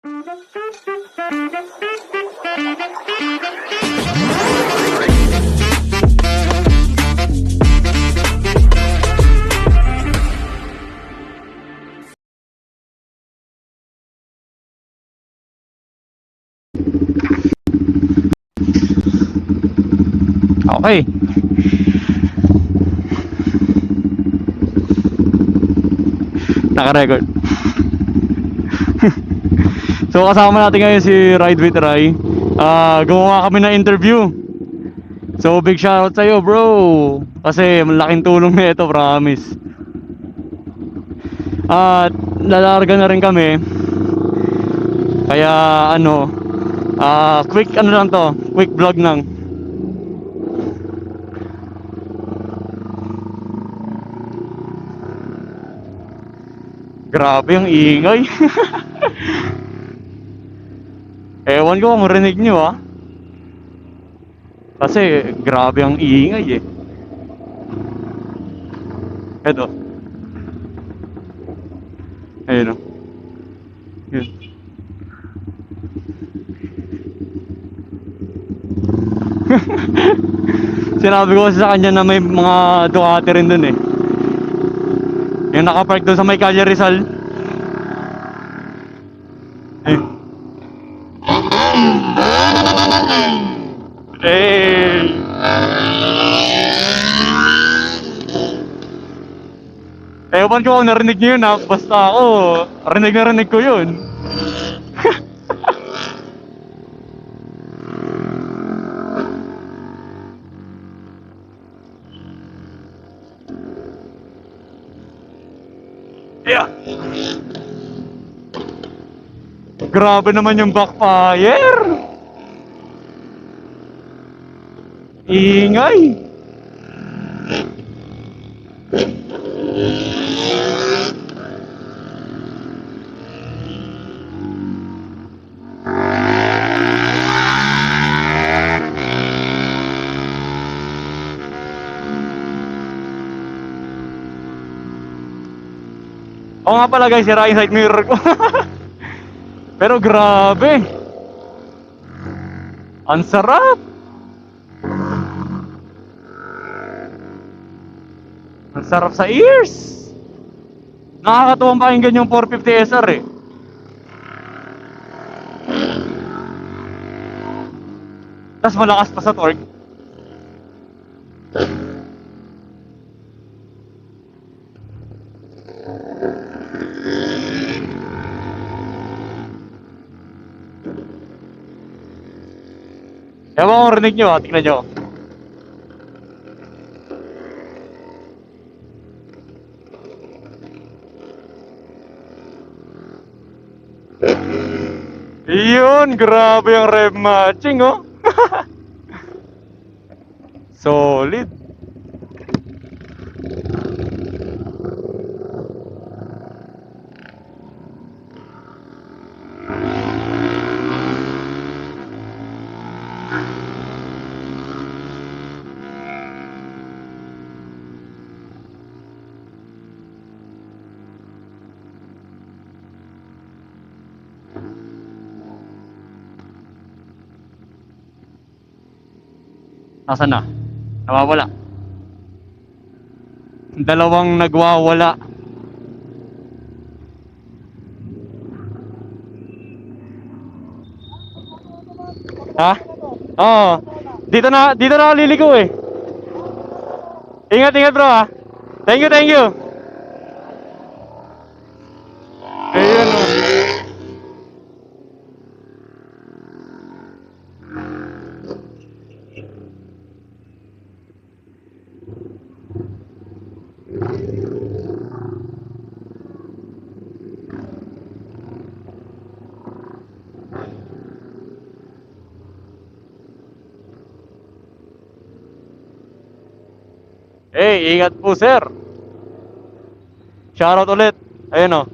Okay. Naka-record. So kasama natin ngayon si Ride with Rai. Gumawa kami ng interview. So big shoutout sa'yo bro. Kasi malaking tulong na ito, promise. At lalarga na rin kami. Kaya ano, quick ano lang to, quick vlog lang. Grabe ang ingay. Ewan ko kung rinig nyo Kasi grabe ang ingay Eto. Ayun o. Yun. Sinabi ko kasi sa kanya na may mga Ducati rin dun Yung nakapark dun sa may Calle Rizal. Ayun. Ewan ko kung narinig nyo yun basta ako, rinig ko yun. Yeah. Grabe naman yung backfire. Ingay. Oo nga pala guys, sira yung side mirror ko. Pero grabe. Ang sarap. Ang sarap sa ears. Nakakatuwang pakinggan yung 450 SR Tas malakas pa sa torque. Ewan kung rinig nyo tignan nyo. Iyon, grabe ang rev matching Solid. Nasaan na? Nawawala. Dalawang nagwawala. Ha? Oo. Dito na ako liligo Ingat bro Thank you. Ayun ingat po sir. Shoutout ulit. Ayun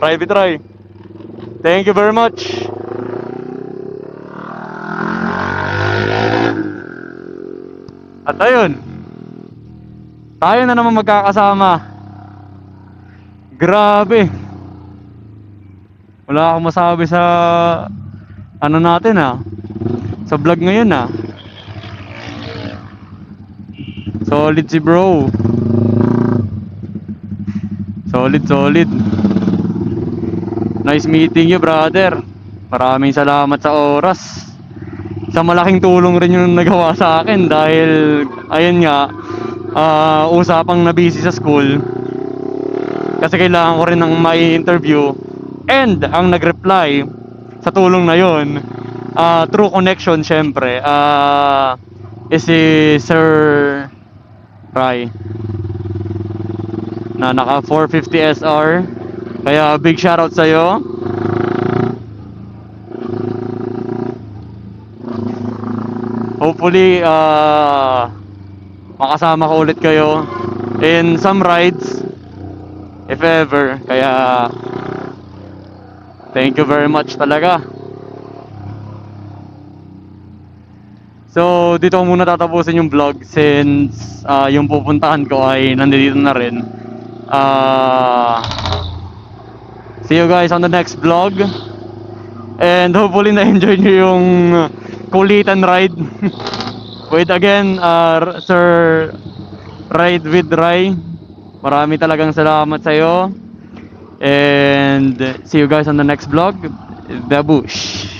Private Try. Thank you very much. At ayun, tayo na naman magkakasama. Grabe. Wala akong masabi sa ano natin sa vlog ngayon Solid si bro. Solid, solid. Nice meeting you, brother. Maraming salamat sa oras. Sa malaking tulong rin yung nagawa sa akin dahil ayun nga, usapang na busy sa school kasi kailangan ko rin ng may interview, and ang nag-reply sa tulong na yon, through connection syempre, is si Sir Rai na naka 450 SR. Kaya big shoutout sa'yo. Hopefully makasama ko ulit kayo in some rides if ever. Kaya thank you very much talaga. So dito ko muna tatapusin yung vlog since yung pupuntahan ko ay nandito na rin. See you guys on the next vlog. And hopefully na-enjoy nyo yung kulitan ride with again Sir Ride with Rai. Marami talagang salamat sa iyo. And see you guys on the next vlog. The Bush.